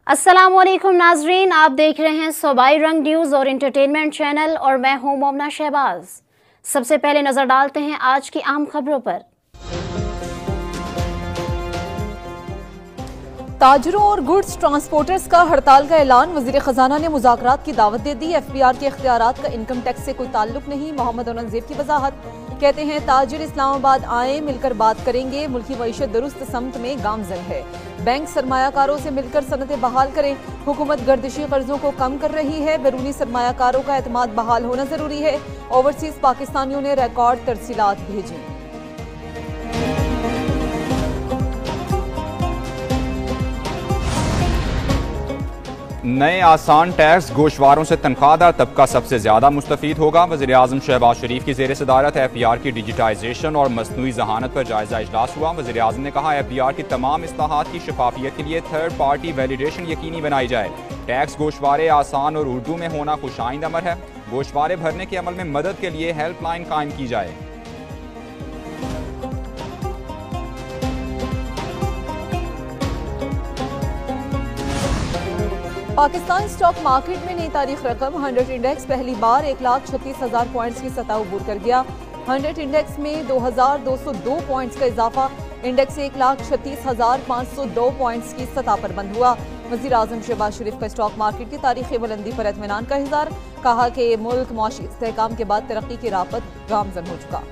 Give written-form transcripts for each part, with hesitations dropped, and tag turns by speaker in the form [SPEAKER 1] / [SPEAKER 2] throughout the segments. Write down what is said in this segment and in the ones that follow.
[SPEAKER 1] अस्सलामुअलैकुम नाजरीन, आप देख रहे हैं सूबाई रंग न्यूज़ और इंटरटेनमेंट चैनल और मैं हूं मोमना शहबाज। सबसे पहले नजर डालते हैं आज की अहम खबरों पर।
[SPEAKER 2] ताजरों और गुड्स ट्रांसपोर्टर्स का हड़ताल का ऐलान। वजीर खजाना ने मुज़ाकरात की दावत दे दी। FBR के इख्तियारात का इनकम टैक्स से कोई ताल्लुक नहीं। मोहम्मद औरंगजेब की वजाहत, कहते हैं ताजिर इस्लामाबाद आए, मिलकर बात करेंगे। मुल्की मईशत दुरुस्त समत में गामजन है। बैंक सरमायाकारों से मिलकर सनतें बहाल करें। हुकूमत गर्दिशी कर्जों को कम कर रही है। बैरूनी सरमायाकारों का एतमाद बहाल होना जरूरी है। ओवरसीज पाकिस्तानियों ने रिकॉर्ड तरसीलात भेजी।
[SPEAKER 3] नए आसान टैक्स गोशवारों से तनख्वाहदार तबका सबसे ज्यादा मुस्तफीद होगा। वज़ीर आज़म शहबाज शरीफ की ज़ेर सदारत FBR की डिजिटाइजेशन और मसनूई जहानत पर जायजा इजलास हुआ। वज़ीर आज़म ने कहा FBR की तमाम इस्लाहात की शफाफियत के लिए थर्ड पार्टी वैलिडेशन यकीनी बनाई जाए। टैक्स गोशवारे आसान और उर्दू में होना खुशाइंद अमर है। गोशवारे भरने के अमल में मदद के लिए हेल्पलाइन कायम की जाए।
[SPEAKER 2] पाकिस्तान स्टॉक मार्केट में नई तारीख रकम 100 इंडेक्स पहली बार 1,36,000 पॉइंट्स की सतह अबूर कर गया। 100 इंडेक्स में 2,202 पॉइंट्स का इजाफा। इंडेक्स 1,36,502 पॉइंट्स की सतह पर बंद हुआ। वज़ीर आज़म शहबाज शरीफ का स्टॉक मार्केट की तारीखी बुलंदी पर इत्मीनान का इज़हार। कहा कि मुल्क मुआशी इस्तेहकाम के बाद तरक्की की राह पर गामजन हो चुका।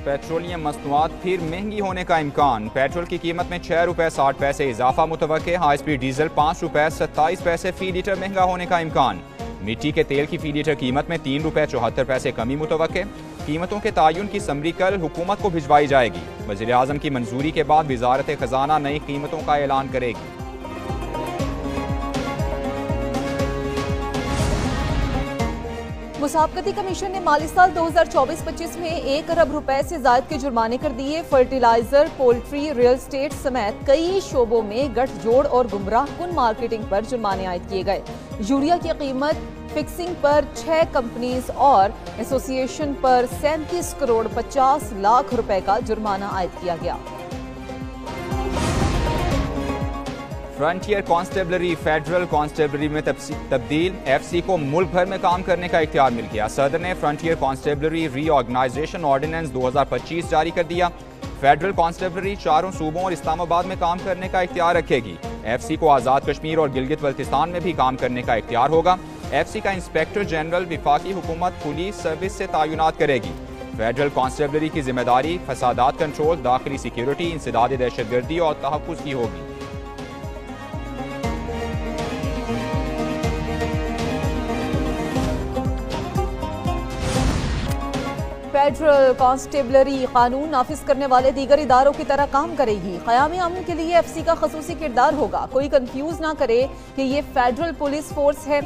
[SPEAKER 3] पेट्रोलियम मसनूआत फिर महंगी होने का इम्कान। पेट्रोल की कीमत में 6 रुपये 60 पैसे इजाफा मुतवक्के। हाई स्पीड डीजल 5 रुपये 27 पैसे फी लीटर महंगा होने का इम्कान। मिट्टी के तेल की फी लीटर कीमत में 3 रुपये 74 पैसे कमी मुतवक्के। कीमतों के तायुन की समरी कल हुकूमत को भिजवाई जाएगी। वज़ीर आज़म की मंजूरी के बाद वजारत खजाना नई कीमतों का ऐलान करेगी।
[SPEAKER 2] मुसाबकती कमीशन ने माली साल 2024-25 में 1 अरब रुपए से ज्यादा के जुर्माने कर दिए। फर्टिलाइजर, पोल्ट्री, रियल एस्टेट समेत कई शोबों में गठजोड़ और गुमराहकुन मार्केटिंग पर जुर्माने आयद किए गए। यूरिया की कीमत फिक्सिंग पर 6 कंपनीज और एसोसिएशन पर 37 करोड़ 50 लाख रुपए का जुर्माना आयद किया गया।
[SPEAKER 3] फ्रंटियर कांस्टेबलरी फेडरल कांस्टेबलरी में तब्दील। FC को मुल्क भर में काम करने का इख्तियार मिल गया। सदर ने फ्रंटियर कांस्टेबलरी रीऑर्गेनाइजेशन ऑर्डिनेंस 2025 जारी कर दिया। फेडरल कांस्टेबलरी चारों सूबों और इस्लामाबाद में काम करने का इख्तियार रखेगी। FC को आज़ाद कश्मीर और गिलगित बल्तिस्तान में भी काम करने का इख्तियार होगा। FC का इंस्पेक्टर जनरल विफाकी हुकूमत पुलिस सर्विस से तैनात करेगी। फेडरल कांस्टेबलरी की जिम्मेदारी फसादात कंट्रोल, दाखिली सिक्योरिटी, इंसदाद दहशतगर्दी और तहफ़्फ़ुज़ की होगी।
[SPEAKER 2] फेडरल कांस्टेबलरी कानून नाफिज करने वाले दीगर इदारों की तरह काम करेगी। क़याम अमन के लिए FC का खसूसी किरदार होगा। कोई कंफ्यूज ना करे कि ये फेडरल पुलिस फोर्स है।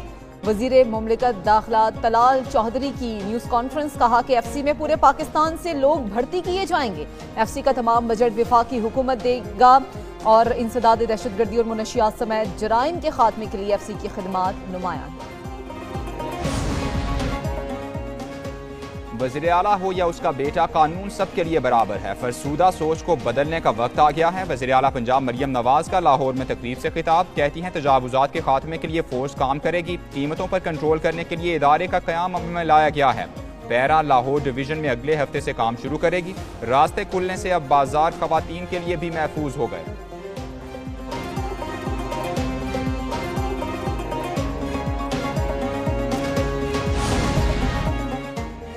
[SPEAKER 2] वजीर मुमलिकत दाखिला तलाल चौधरी की न्यूज़ कॉन्फ्रेंस। कहा कि FC में पूरे पाकिस्तान से लोग भर्ती किए जाएंगे। FC का तमाम बजट विफाकी हुकूमत देगा और इंसदाद दहशतगर्दी और मुनशियात समेत जराइम के खात्मे के लिए FC की खिदमात नुमायां है।
[SPEAKER 3] वज़ीर आला हो या उसका बेटा, कानून सबके लिए बराबर है। फरसूदा सोच को बदलने का वक्त आ गया है। वज़ीर आला पंजाब मरियम नवाज का लाहौर में तकरीब से खिताब। कहती हैं तजावुज़ात के खात्मे के लिए फोर्स काम करेगी। कीमतों पर कंट्रोल करने के लिए इदारे का क़याम अमल में लाया गया है। पैरा लाहौर डिवीजन में अगले हफ्ते से काम शुरू करेगी। रास्ते खुलने से अब बाजार खवातीन के लिए भी महफूज हो गए।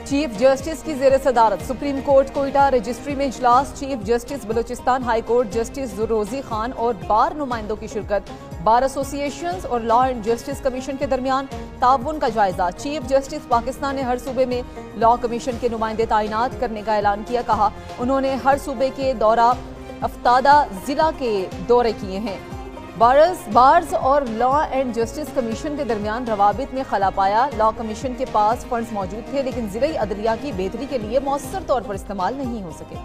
[SPEAKER 2] चीफ जस्टिस की जेर सदारत सुप्रीम कोर्ट कोयटा रजिस्ट्री में इजलास। Chief justice Balochistan high court justice रोजी खान और बार नुमाइंदों की शिरकत। बार एसोसिएशंस और लॉ एंड जस्टिस कमीशन के दरमियान ताउन का जायजा। चीफ जस्टिस पाकिस्तान ने हर सूबे में लॉ कमीशन के नुमाइंदे तैनात करने का ऐलान किया। कहा उन्होंने हर सूबे के दौरा अफ्तादा जिला के दौरे किए हैं। बार्स और लॉ एंड जस्टिस कमीशन के दरमियान रवाबित में खला पाया। लॉ कमीशन के पास फंड्स मौजूद थे लेकिन ज़िले अदलिया की बेहतरी के लिए मौसर तौर पर इस्तेमाल नहीं हो सके।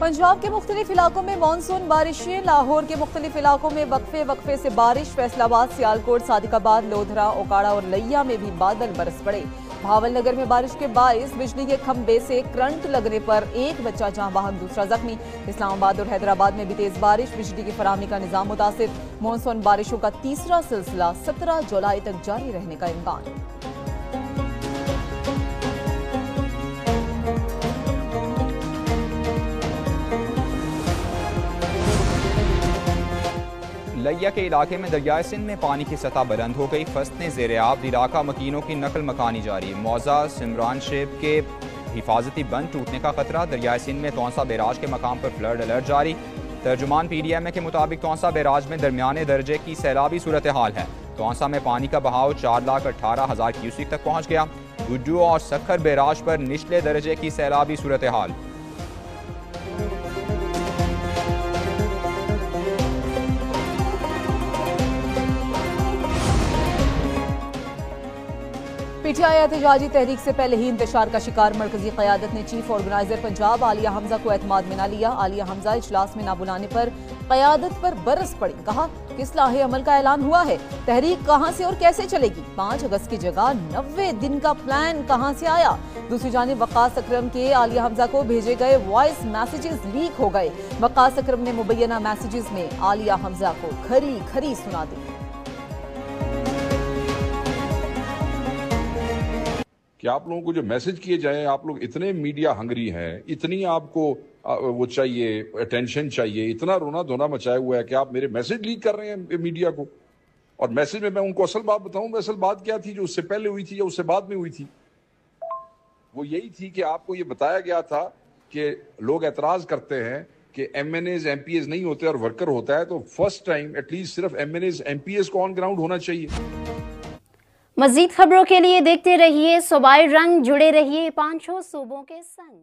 [SPEAKER 2] पंजाब के मुख्तलिफ इलाकों में मानसून बारिशें। लाहौर के मुख्तलिफ इलाकों में वक्फे वक्फे से बारिश। फैसलाबाद, सियालकोट, सादिकाबाद, लोधरा, ओकाड़ा और लैया में भी बादल बरस पड़े। भावलनगर में बारिश के बायस बिजली के खंभे से करंट लगने पर एक बच्चा जान बहक, दूसरा जख्मी। इस्लामाबाद और हैदराबाद में भी तेज बारिश। बिजली की फराहमी का निजाम मुतासिर। मानसून बारिशों का तीसरा सिलसिला 17 जुलाई तक जारी रहने का इम्कान।
[SPEAKER 3] लैया के इलाके में दरियाए सिंध में पानी की सतह बुलंद हो गई। फसलें ज़ेर आब। इलाका मकीनों की नकल मकानी जारी। मौजा सिमरान शेब के हिफाजती बंद टूटने का खतरा। दरियाए सिंध में तौसा बैराज के मकाम पर फ्लड अलर्ट जारी। तर्जुमान PDMA के मुताबिक तौसा बैराज में दरमियाने दर्जे की सैलाबी सूरत हाल है। तौसा में पानी का बहाव 4,18,000 क्यूसिक तक पहुँच गया। गुड्डू और सखर बैराज पर निचले दर्जे की सैलाबी सूरत हाल।
[SPEAKER 2] PTI एहतजाजी तहरीक से पहले ही इंतशार का शिकार। मरकजी क़यादत ने चीफ ऑर्गेनाइजर पंजाब आलिया हमजा को एतमाद में न लिया। आलिया हमजा इजलास में न बुलाने पर क़यादत पर बरस पड़ी। कहा कि इस्लाह अमल का ऐलान हुआ है, तहरीक कहां से और कैसे चलेगी। 5 अगस्त की जगह 90 दिन का प्लान कहां से आया। दूसरी जानिब वक़ास अकरम के आलिया हमजा को भेजे गए वॉइस मैसेजेस लीक हो गए। वक़ास अकरम ने मुबैना मैसेजेस में आलिया हमजा को खरी खरी सुना दी
[SPEAKER 4] कि आप लोगों को जो मैसेज किए जाए, आप लोग इतने मीडिया हंगरी हैं, इतनी आपको वो चाहिए, अटेंशन चाहिए, इतना रोना धोना मचाया हुआ है कि आप मेरे मैसेज लीक कर रहे हैं मीडिया को। और मैसेज में मैं उनको असल बात बताऊं, असल बात क्या थी जो उससे पहले हुई थी या उससे बाद में हुई थी। वो यही थी कि आपको ये बताया गया था कि लोग एतराज करते हैं कि MNAs MPAs नहीं होते और वर्कर होता है, तो फर्स्ट टाइम एटलीस्ट सिर्फ MNAs MPAs को ऑन ग्राउंड होना चाहिए।
[SPEAKER 1] मजीद खबरों के लिए देखते रहिए सूबाई रंग, जुड़े रहिए 5 सूबों के संग।